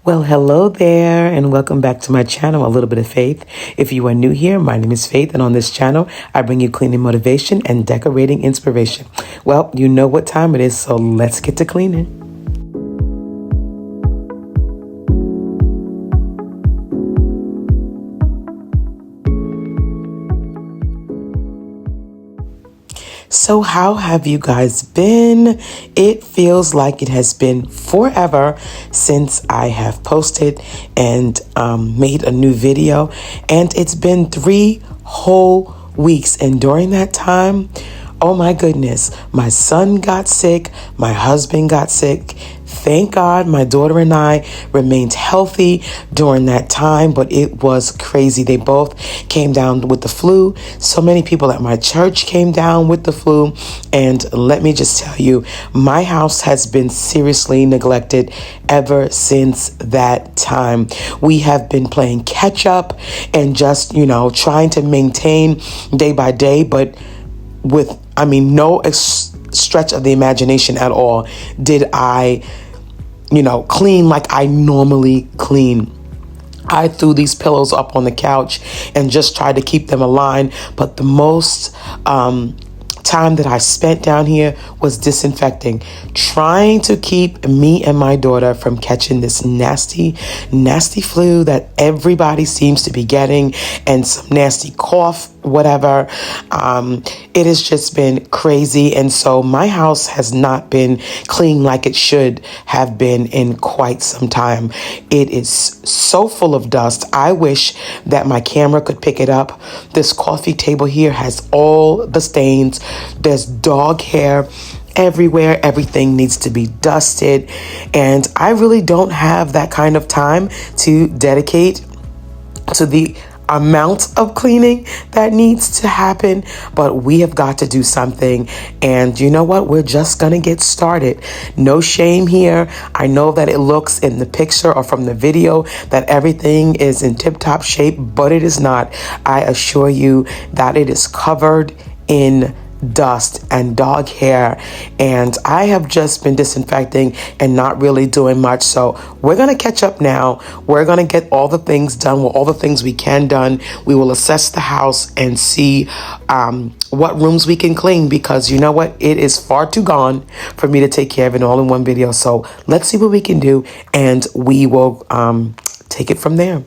Well, hello there, and welcome back to my channel, A Little Bit of Faith. If you are new here, my name is Faith, and on this channel, I bring you cleaning motivation and decorating inspiration. Well, you know what time it is, so let's get to cleaning. So how have you guys been? It feels like it has been forever since I have posted and made a new video, and it's been 3 whole weeks. And during that time, oh my goodness, my son got sick, my husband got sick. Thank God my daughter and I remained healthy during that time, but it was crazy. They both came down with the flu. So many people at my church came down with the flu. And let me just tell you, my house has been seriously neglected ever since that time. We have been playing catch up and just, trying to maintain day by day, but with, no stretch of the imagination at all did I clean like I normally clean. I threw these pillows up on the couch and just tried to keep them aligned. But the most time that I spent down here was disinfecting, trying to keep me and my daughter from catching this nasty flu that everybody seems to be getting, and some nasty cough, whatever. It has just been crazy. And so my house has not been clean like it should have been in quite some time. It is so full of dust. I wish that my camera could pick it up. This coffee table here has all the stains. There's dog hair everywhere. Everything needs to be dusted. And I really don't have that kind of time to dedicate to the amount of cleaning that needs to happen, but we have got to do something. And you know what? We're just gonna get started. No shame here. I know that it looks in the picture or from the video that everything is in tip-top shape, but it is not. I assure you that it is covered in dust and dog hair, and I have just been disinfecting and not really doing much. So we're going to catch up now. We're going to get all the things done, all the things we can done. We will assess the house and see what rooms we can clean, because you know what? It is far too gone for me to take care of it all in one video. So let's see what we can do, and we will take it from there.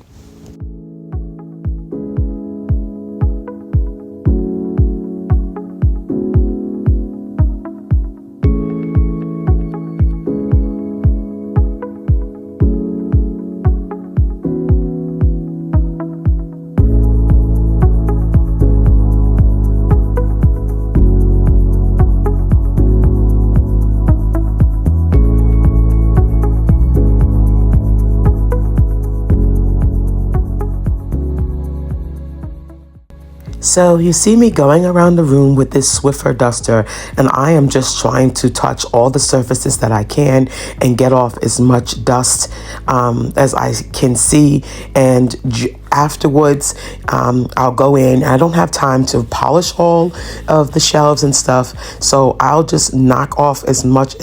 So you see me going around the room with this Swiffer duster, and I am just trying to touch all the surfaces that I can and get off as much dust as I can see. And afterwards, I'll go in. I don't have time to polish all of the shelves and stuff, so I'll just knock off as much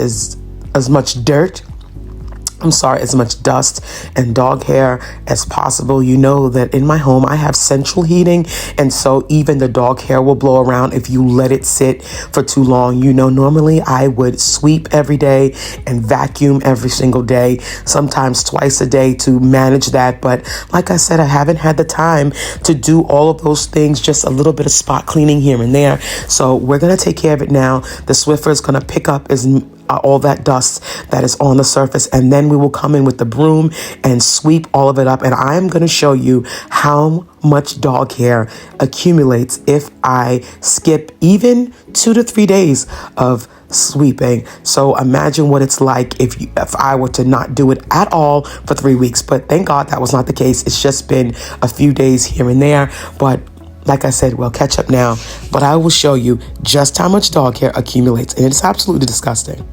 dust and dog hair as possible. You know that in my home I have central heating, and so even the dog hair will blow around if you let it sit for too long. Normally I would sweep every day and vacuum every single day, sometimes twice a day to manage that. But like I said, I haven't had the time to do all of those things, just a little bit of spot cleaning here and there. So we're going to take care of it now. The Swiffer is going to pick up all that dust that is on the surface, and then we will come in with the broom and sweep all of it up. And I'm going to show you how much dog hair accumulates if I skip even 2 to 3 days of sweeping. So imagine what it's like if I were to not do it at all for 3 weeks. But thank God that was not the case. It's just been a few days here and there. But like I said, we'll catch up now, but I will show you just how much dog hair accumulates, and it's absolutely disgusting.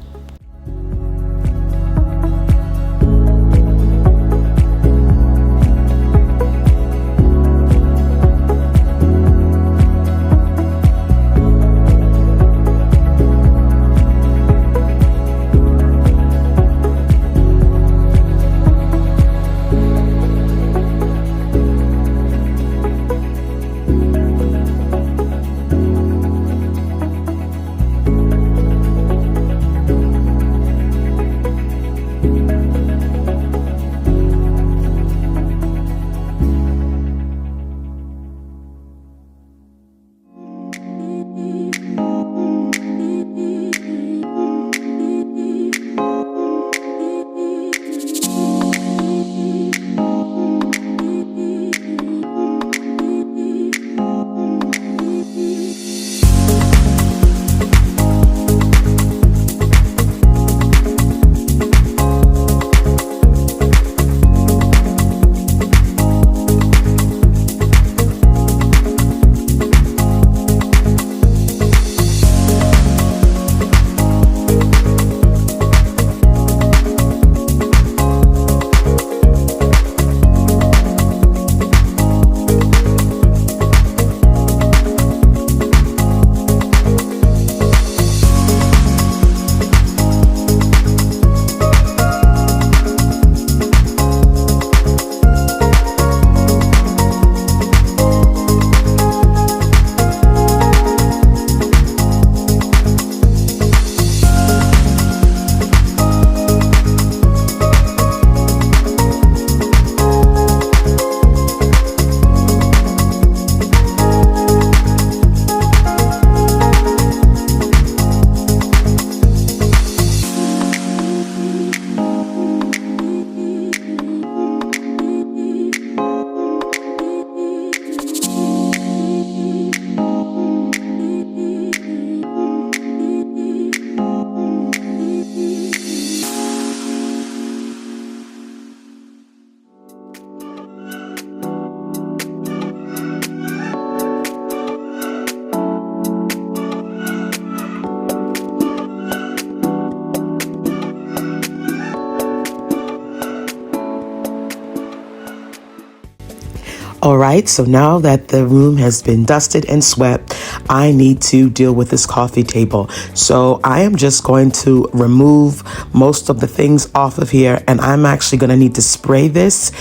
All right, so now that the room has been dusted and swept, I need to deal with this coffee table. So I am just going to remove most of the things off of here, and I'm actually going to need to spray this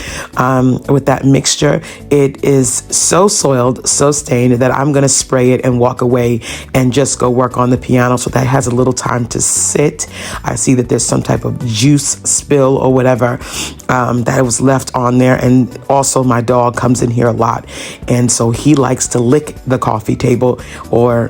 with that mixture. It is so soiled, so stained that I'm going to spray it and walk away and just go work on the piano so that has a little time to sit. I see that there's some type of juice spill or whatever that was left on there, and also my dog comes in here a lot, and so he likes to lick the coffee table, or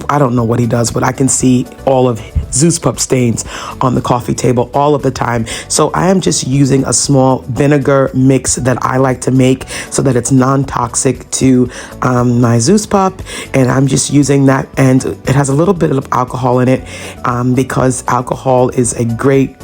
I don't know what he does, but I can see all of Zeus Pup stains on the coffee table all of the time. So I am just using a small vinegar mix that I like to make so that it's non-toxic to my Zeus Pup, and I'm just using that, and it has a little bit of alcohol in it because alcohol is a great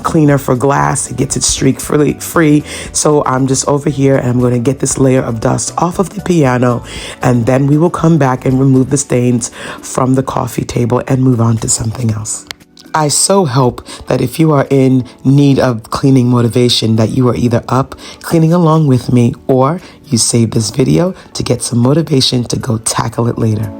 cleaner for glass. It gets it streak free. So I'm just over here and I'm going to get this layer of dust off of the piano, and then we will come back and remove the stains from the coffee table and move on to something else. I so hope that if you are in need of cleaning motivation, that you are either up cleaning along with me, or you save this video to get some motivation to go tackle it later.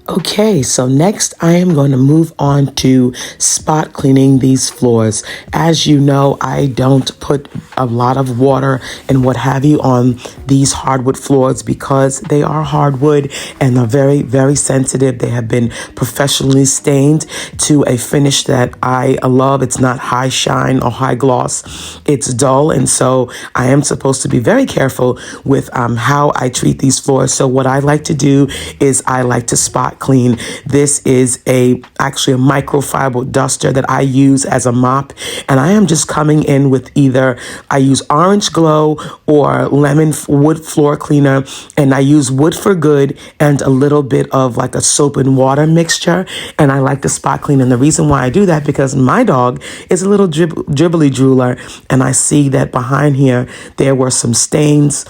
Okay, so next I am going to move on to spot cleaning these floors. As you know, I don't put a lot of water and what have you on these hardwood floors because they are hardwood and are very, very sensitive. They have been professionally stained to a finish that I love. It's not high shine or high gloss. It's dull, and so I am supposed to be very careful with how I treat these floors. So what I like to do is I like to spot clean. This is actually a microfiber duster that I use as a mop, and I am just coming in with either I use Orange Glow or Lemon Wood Floor Cleaner, and I use Wood for Good and a little bit of like a soap and water mixture, and I like to spot clean. And the reason why I do that because my dog is a little dribbly drooler, and I see that behind here there were some stains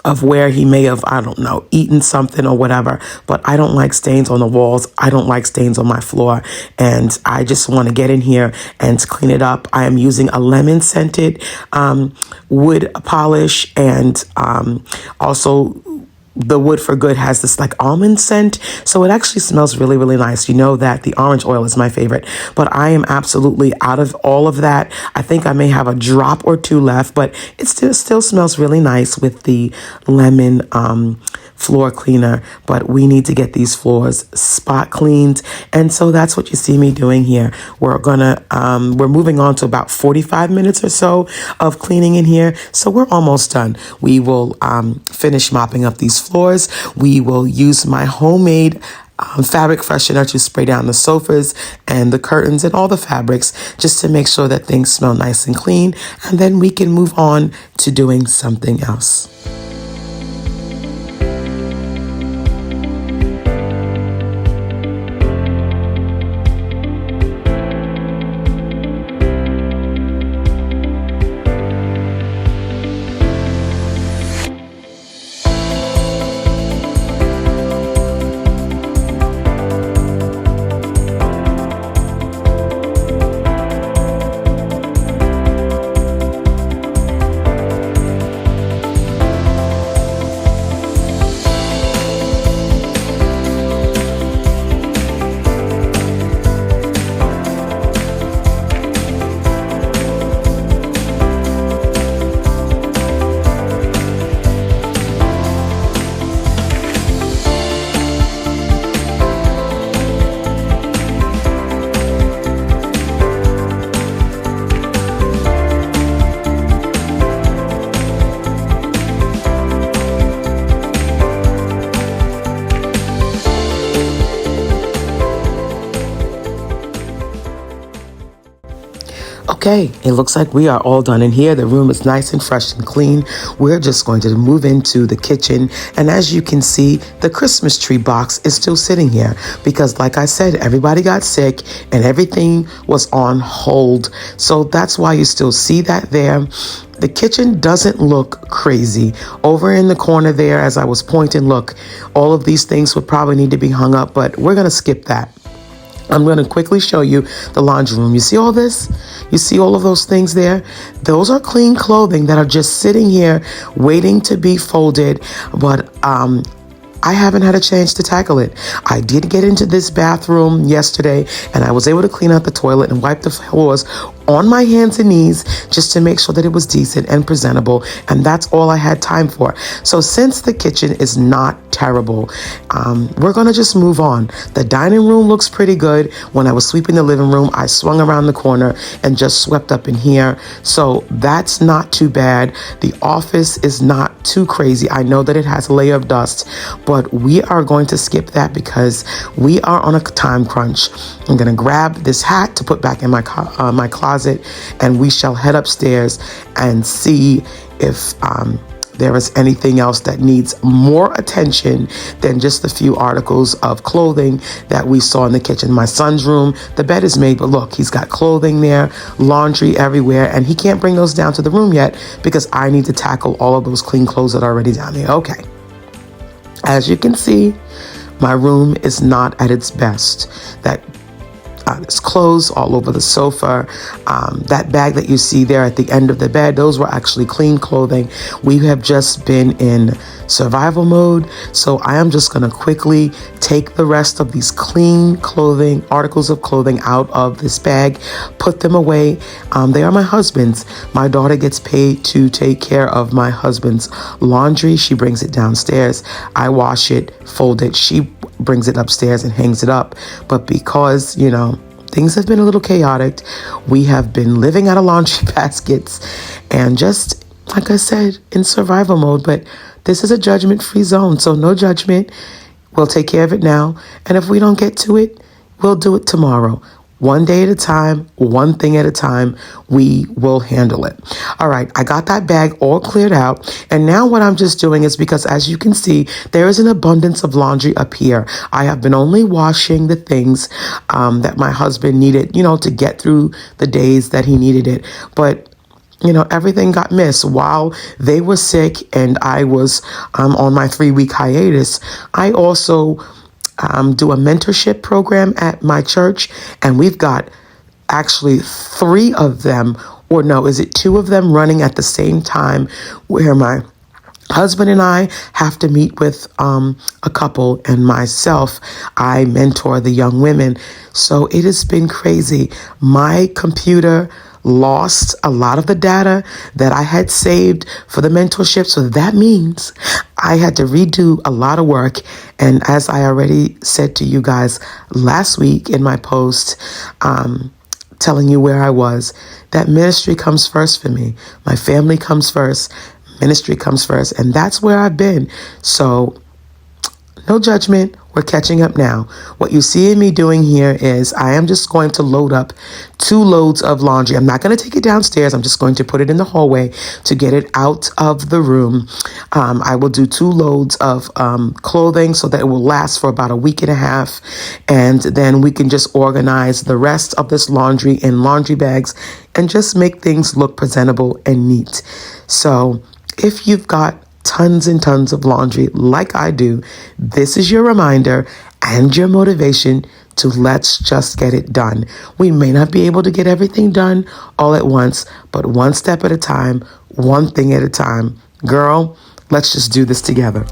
of where he may have, I don't know, eaten something or whatever. But I don't like stains on the walls. I don't like stains on my floor. And I just want to get in here and clean it up. I am using a lemon scented wood polish, and also the Wood for Good has this like almond scent. So it actually smells really, really nice. You know that the orange oil is my favorite, but I am absolutely out of all of that. I think I may have a drop or two left, but it still smells really nice with the lemon floor cleaner. But we need to get these floors spot cleaned. And so that's what you see me doing here. We're moving on to about 45 minutes or so of cleaning in here. So we're almost done. We will finish mopping up these floors. We will use my homemade fabric freshener to spray down the sofas and the curtains and all the fabrics just to make sure that things smell nice and clean. And then we can move on to doing something else. Okay, it looks like we are all done in here. The room is nice and fresh and clean. We're just going to move into the kitchen. And as you can see, the Christmas tree box is still sitting here because, like I said, everybody got sick and everything was on hold. So that's why you still see that there. The kitchen doesn't look crazy. Over in the corner there, as I was pointing, look, all of these things would probably need to be hung up, but we're going to skip that. I'm going to quickly show you the laundry room. You see all this? You see all of those things there? Those are clean clothing that are just sitting here waiting to be folded, but I haven't had a chance to tackle it. I did get into this bathroom yesterday and I was able to clean out the toilet and wipe the floors on my hands and knees just to make sure that it was decent and presentable. And that's all I had time for. So since the kitchen is not terrible, we're going to just move on. The dining room looks pretty good. When I was sweeping the living room, I swung around the corner and just swept up in here. So that's not too bad. The office is not too crazy. I know that it has a layer of dust, but we are going to skip that because we are on a time crunch. I'm going to grab this hat to put back in my closet, and we shall head upstairs and see if there is anything else that needs more attention than just a few articles of clothing that we saw in the kitchen. My son's room, the bed is made, but look, he's got clothing there, laundry everywhere, and he can't bring those down to the room yet because I need to tackle all of those clean clothes that are already down there. Okay. As you can see, my room is not at its best. There's clothes all over the sofa. That bag that you see there at the end of the bed, those were actually clean clothing. We have just been in survival mode. So I am just going to quickly take the rest of these clean clothing, articles of clothing out of this bag, put them away. They are my husband's. My daughter gets paid to take care of my husband's laundry. She brings it downstairs. I wash it, fold it. She brings it upstairs and hangs it up. But because, things have been a little chaotic, we have been living out of laundry baskets and just, like I said, in survival mode. But this is a judgment-free zone, so no judgment. We'll take care of it now. And if we don't get to it, we'll do it tomorrow. One day at a time, one thing at a time, we will handle it. All right, I got that bag all cleared out. And now what I'm just doing is, because as you can see, there is an abundance of laundry up here. I have been only washing the things that my husband needed, to get through the days that he needed it. But everything got missed while they were sick and I was on my 3-week hiatus. I also do a mentorship program at my church, and we've got actually 3 of them, or no, is it 2 of them running at the same time, where my husband and I have to meet with a couple, and myself, I mentor the young women. So it has been crazy. My computer lost a lot of the data that I had saved for the mentorship. So that means I had to redo a lot of work. And as I already said to you guys last week in my post, telling you where I was, that ministry comes first for me. My family comes first. Ministry comes first. And that's where I've been. So no judgment. We're catching up now. What you see me doing here is I am just going to load up 2 loads of laundry. I'm not going to take it downstairs. I'm just going to put it in the hallway to get it out of the room. I will do 2 loads of clothing so that it will last for about a week and a half. And then we can just organize the rest of this laundry in laundry bags and just make things look presentable and neat. So if you've got tons and tons of laundry like I do, this is your reminder and your motivation to let's just get it done. We may not be able to get everything done all at once, but one step at a time, one thing at a time. Girl, let's just do this together.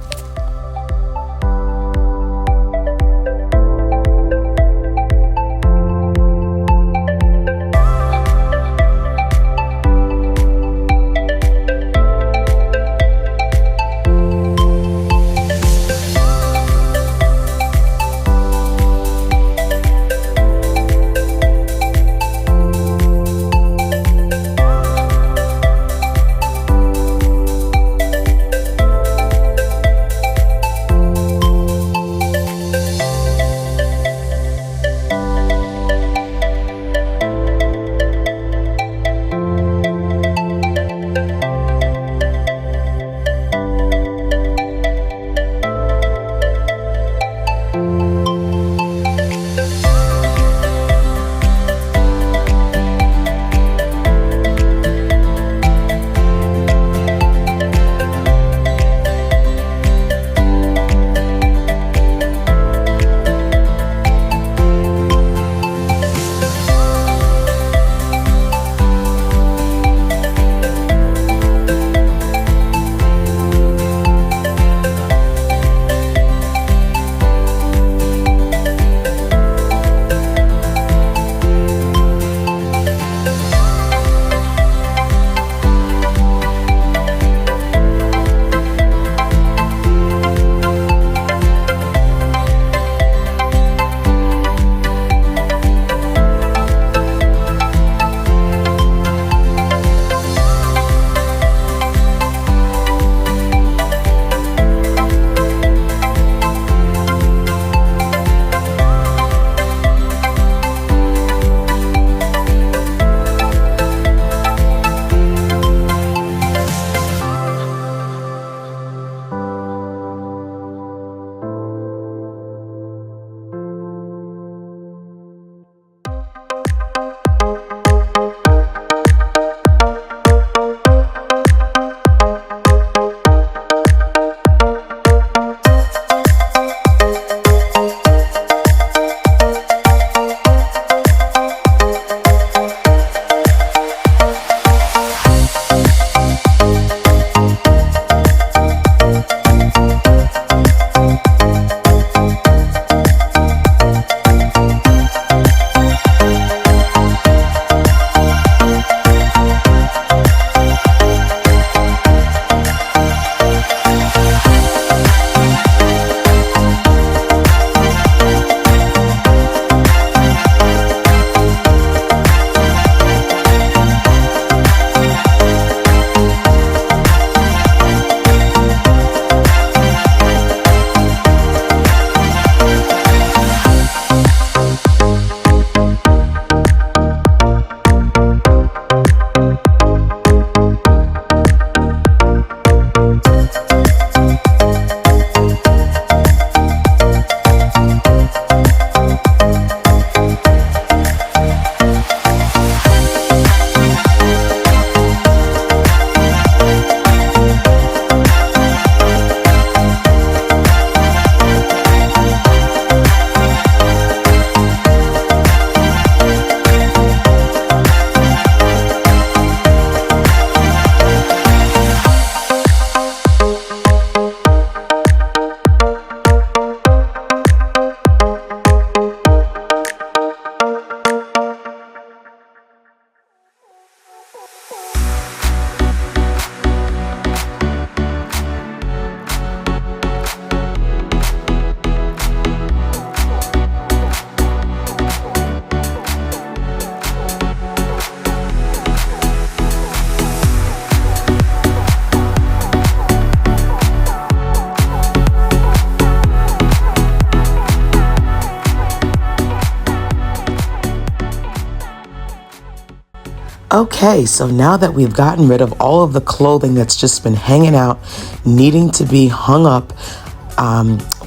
Okay, so now that we've gotten rid of all of the clothing that's just been hanging out, needing to be hung up,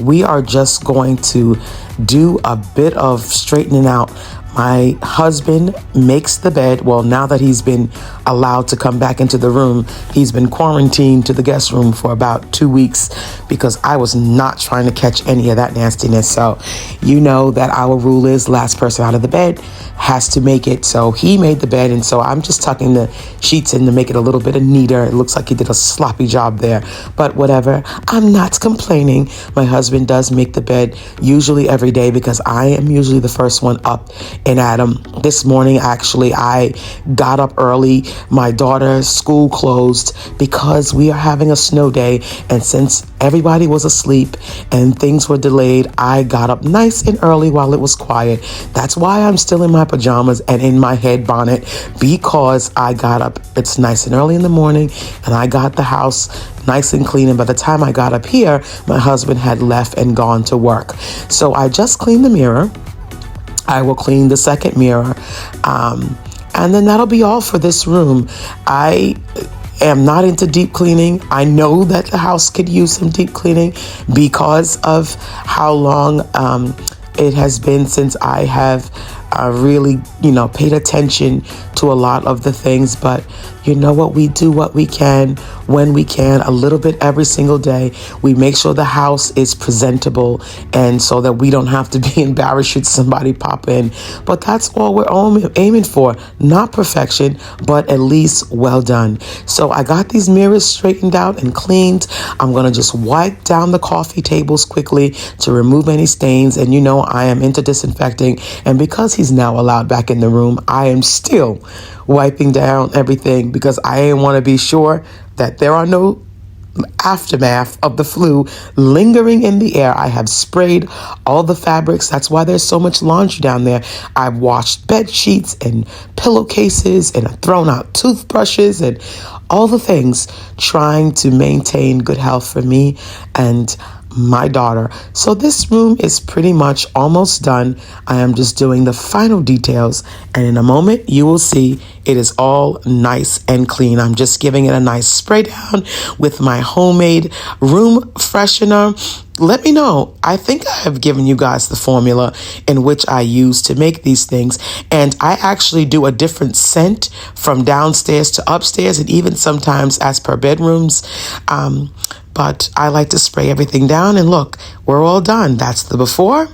we are just going to do a bit of straightening out. My husband makes the bed. Well, now that he's been allowed to come back into the room, he's been quarantined to the guest room for about 2 weeks because I was not trying to catch any of that nastiness. So you know that our rule is last person out of the bed has to make it. So he made the bed, and so I'm just tucking the sheets in to make it a little bit neater. It looks like he did a sloppy job there, but whatever. I'm not complaining. My husband does make the bed usually every day because I am usually the first one up and at him. This morning, actually, I got up early. My daughter's school closed because we are having a snow day, and since everybody was asleep and things were delayed, I got up nice and early while it was quiet. That's why I'm still in my pajamas and in my head bonnet, because I got up. It's nice and early in the morning, and I got the house nice and clean. And by the time I got up here, my husband had left and gone to work. So I just cleaned the mirror. I will clean the second mirror. And then that'll be all for this room. I am not into deep cleaning. I know that the house could use some deep cleaning because of how long it has been since I have really, paid attention to a lot of the things. But you know what? We do what we can when we can, a little bit every single day. We make sure the house is presentable, and so that we don't have to be embarrassed should somebody pop in. But that's all we're aiming for. Not perfection, but at least well done. So I got these mirrors straightened out and cleaned. I'm going to just wipe down the coffee tables quickly to remove any stains. And I am into disinfecting. And because he's now allowed back in the room, I am still wiping down everything because I want to be sure that there are no aftermath of the flu lingering in the air. I have sprayed all the fabrics. That's why there's so much laundry down there. I've washed bed sheets and pillowcases, and I've thrown out toothbrushes and all the things, trying to maintain good health for me and my daughter. So this room is pretty much almost done. I am just doing the final details, and in a moment you will see it is all nice and clean. I'm just giving it a nice spray down with my homemade room freshener. Let me know. I think I have given you guys the formula in which I use to make these things. And I actually do a different scent from downstairs to upstairs, and even sometimes as per bedrooms. But I like to spray everything down, and look, we're all done. That's the before,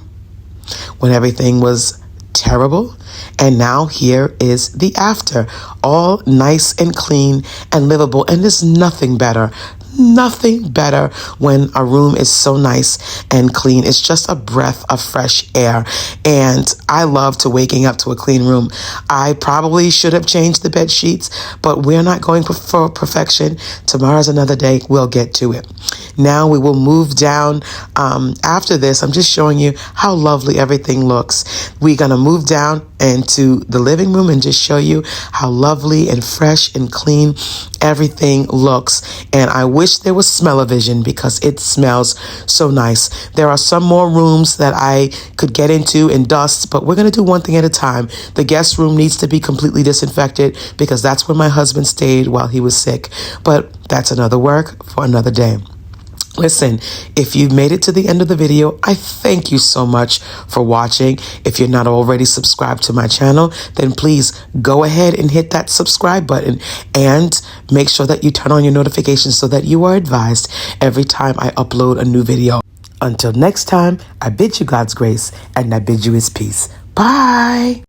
when everything was terrible. And now here is the after, all nice and clean and livable. And there's nothing better when a room is so nice and clean. It's just a breath of fresh air. And I love to waking up to a clean room. I probably should have changed the bed sheets, but we're not going for perfection. Tomorrow's another day. We'll get to it. Now we will move down. After this, I'm just showing you how lovely everything looks. We're going to move down into the living room and just show you how lovely and fresh and clean everything looks. And I wish there was smell-o-vision because it smells so nice. There are some more rooms that I could get into and dust, but we're going to do one thing at a time. The guest room needs to be completely disinfected because that's where my husband stayed while he was sick. But that's another work for another day. Listen, if you've made it to the end of the video, I thank you so much for watching. If you're not already subscribed to my channel, then please go ahead and hit that subscribe button and make sure that you turn on your notifications so that you are advised every time I upload a new video. Until next time, I bid you God's grace, and I bid you his peace. Bye.